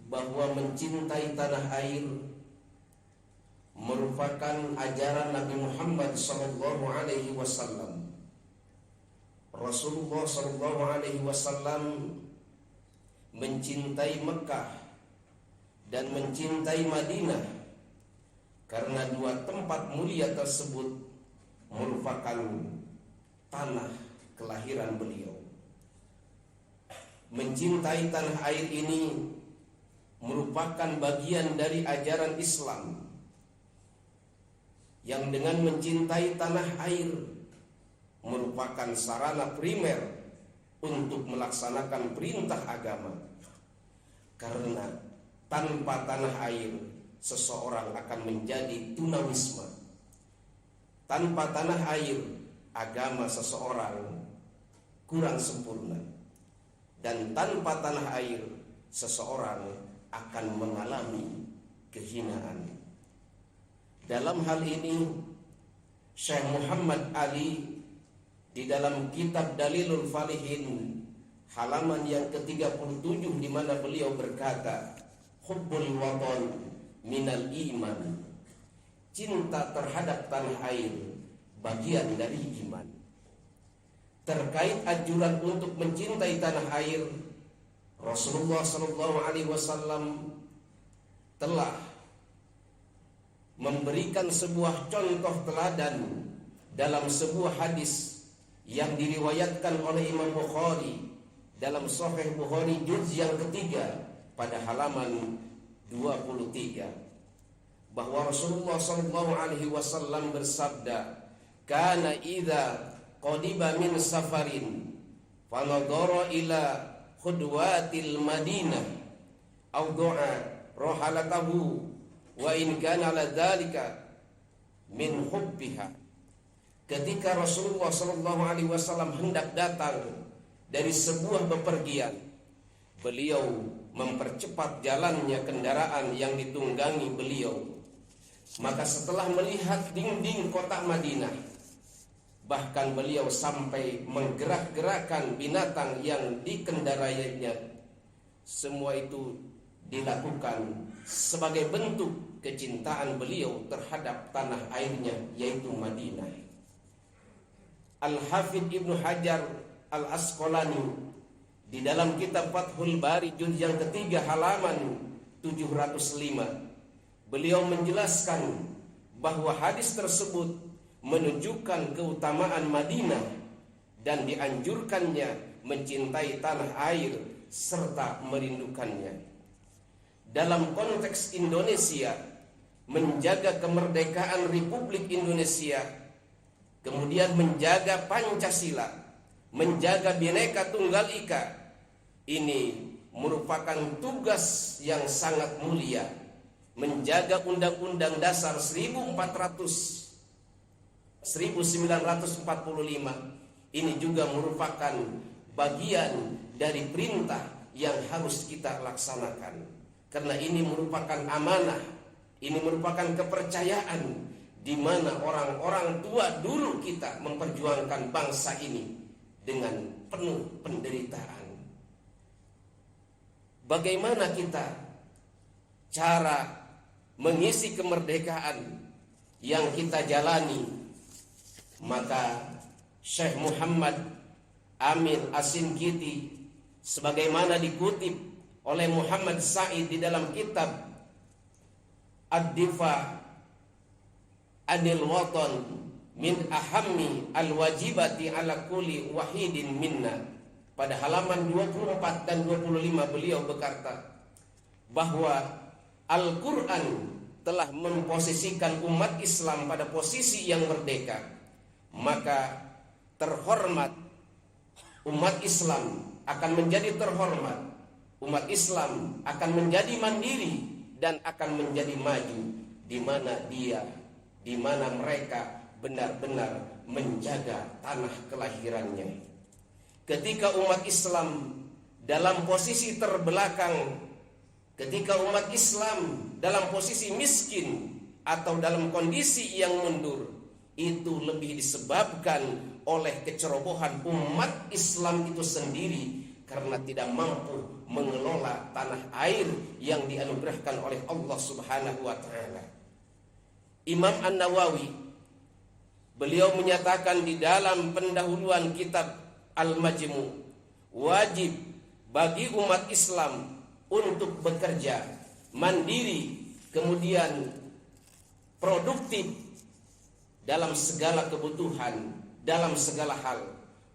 bahwa mencintai tanah air merupakan ajaran Nabi Muhammad SAW. Rasulullah SAW mencintai Mekah dan mencintai Madinah karena dua tempat mulia tersebut merupakan tanah kelahiran beliau. Mencintai tanah air ini merupakan bagian dari ajaran Islam, yang dengan mencintai tanah air merupakan sarana primer untuk melaksanakan perintah agama. Karena tanpa tanah air seseorang akan menjadi tunawisma. Tanpa tanah air agama seseorang kurang sempurna. Dan tanpa tanah air seseorang akan mengalami kehinaan. Dalam hal ini Syekh Muhammad Ali di dalam kitab Dalilul Falihin halaman yang ke-37 di mana beliau berkata, hubbul watan minal iman, cinta terhadap tanah air bagian dari iman. Terkait anjuran untuk mencintai tanah air, Rasulullah SAW telah memberikan sebuah contoh teladan dalam sebuah hadis yang diriwayatkan oleh Imam Bukhari dalam Sahih Bukhari juz yang ketiga pada halaman 23, bahwa Rasulullah SAW bersabda, kana idza qadiba min safarin fanadhara ila khudwatil madinah aw du'a rohalatahu wa in kana ala dzalika min hubbiha. Ketika Rasulullah SAW hendak datang dari sebuah bepergian, beliau mempercepat jalannya kendaraan yang ditunggangi beliau. Maka setelah melihat dinding kota Madinah, bahkan beliau sampai menggerak-gerakkan binatang yang dikendarainya. Semua itu dilakukan sebagai bentuk kecintaan beliau terhadap tanah airnya, yaitu Madinah. Al-Hafidh Ibnu Hajar Al-Asqalani di dalam kitab Fathul Bari juz yang ketiga halaman 705, beliau menjelaskan bahwa hadis tersebut menunjukkan keutamaan Madinah dan dianjurkannya mencintai tanah air serta merindukannya. Dalam konteks Indonesia, menjaga kemerdekaan Republik Indonesia, kemudian menjaga Pancasila, menjaga Bhinneka Tunggal Ika, ini merupakan tugas yang sangat mulia. Menjaga Undang-Undang Dasar 1945 ini juga merupakan bagian dari perintah yang harus kita laksanakan, karena ini merupakan amanah, ini merupakan kepercayaan di mana orang-orang tua dulu kita memperjuangkan bangsa ini dengan penuh penderitaan. Bagaimana kita cara mengisi kemerdekaan yang kita jalani? Maka Syekh Muhammad Amin As-Sinkiti, sebagaimana dikutip oleh Muhammad Said di dalam kitab Ad-Difa Anil Watan min ahammi al-wajibati ala kulli wahidin minna, pada halaman 24 dan 25 beliau berkata bahwa Al-Quran telah memposisikan umat Islam pada posisi yang merdeka, maka terhormat umat Islam akan menjadi terhormat, umat Islam akan menjadi mandiri dan akan menjadi maju di mana mereka benar-benar menjaga tanah kelahirannya. Ketika umat Islam dalam posisi terbelakang, ketika umat Islam dalam posisi miskin atau dalam kondisi yang mundur, itu lebih disebabkan oleh kecerobohan umat Islam itu sendiri, karena tidak mampu mengelola tanah air yang dianugerahkan oleh Allah Subhanahu wa taala. Imam An-Nawawi, beliau menyatakan di dalam pendahuluan kitab Al-Majmu', wajib bagi umat Islam untuk bekerja mandiri, kemudian produktif dalam segala kebutuhan, dalam segala hal,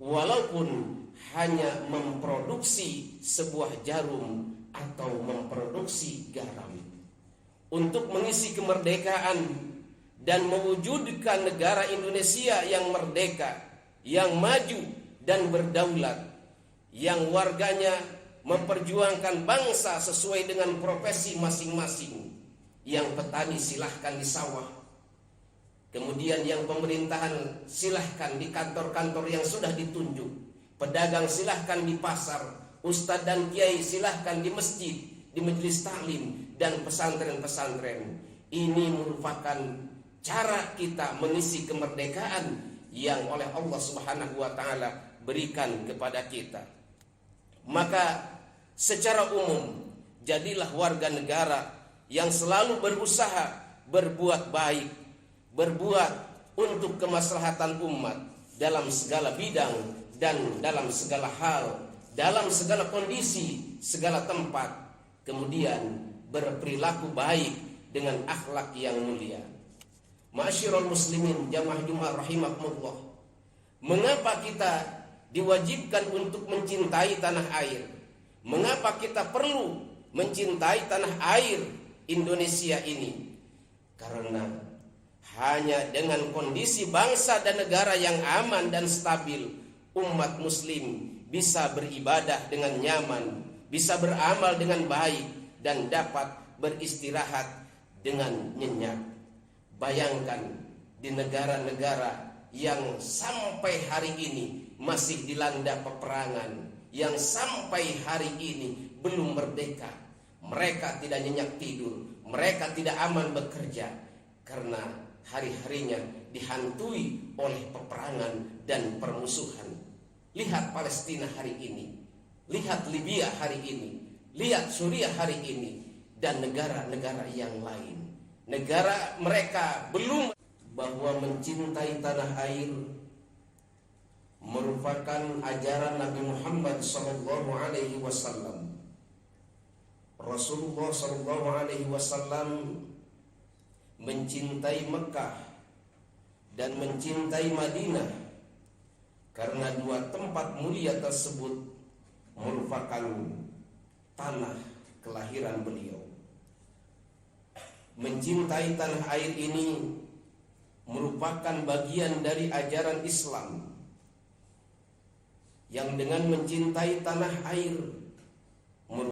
walaupun hanya memproduksi sebuah jarum atau memproduksi garam, untuk mengisi kemerdekaan dan mewujudkan negara Indonesia yang merdeka, yang maju dan berdaulat, yang warganya memperjuangkan bangsa sesuai dengan profesi masing-masing. Yang petani silahkan di sawah, kemudian yang pemerintahan silahkan di kantor-kantor yang sudah ditunjuk, pedagang silahkan di pasar, ustadz dan kiai silahkan di masjid, di majelis taklim dan pesantren-pesantren. Ini merupakan cara kita mengisi kemerdekaan yang oleh Allah Subhanahu wa taala berikan kepada kita. Maka secara umum, jadilah warga negara yang selalu berusaha berbuat baik, berbuat untuk kemaslahatan umat dalam segala bidang dan dalam segala hal, dalam segala kondisi, segala tempat. Kemudian berperilaku baik dengan akhlak yang mulia. Ma'asyiral muslimin jamaah Jumat rahimakumullah. Mengapa kita diwajibkan untuk mencintai tanah air? Mengapa kita perlu mencintai tanah air Indonesia ini? Karena hanya dengan kondisi bangsa dan negara yang aman dan stabil, umat muslim bisa beribadah dengan nyaman, bisa beramal dengan baik, dan dapat beristirahat dengan nyenyak. Bayangkan di negara-negara yang sampai hari ini masih dilanda peperangan, yang sampai hari ini belum merdeka, mereka tidak nyenyak tidur, mereka tidak aman bekerja, karena hari-harinya dihantui oleh peperangan dan permusuhan. Lihat Palestina hari ini, lihat Libya hari ini, lihat Suriah hari ini, dan negara-negara yang lain. Negara mereka belum, bahwa mencintai tanah air merupakan ajaran Nabi Muhammad SAW. Rasulullah SAW mencintai Mekah dan mencintai Madinah karena dua tempat mulia tersebut merupakan tanah kelahiran beliau. Mencintai tanah air ini merupakan bagian dari ajaran Islam, yang dengan mencintai tanah air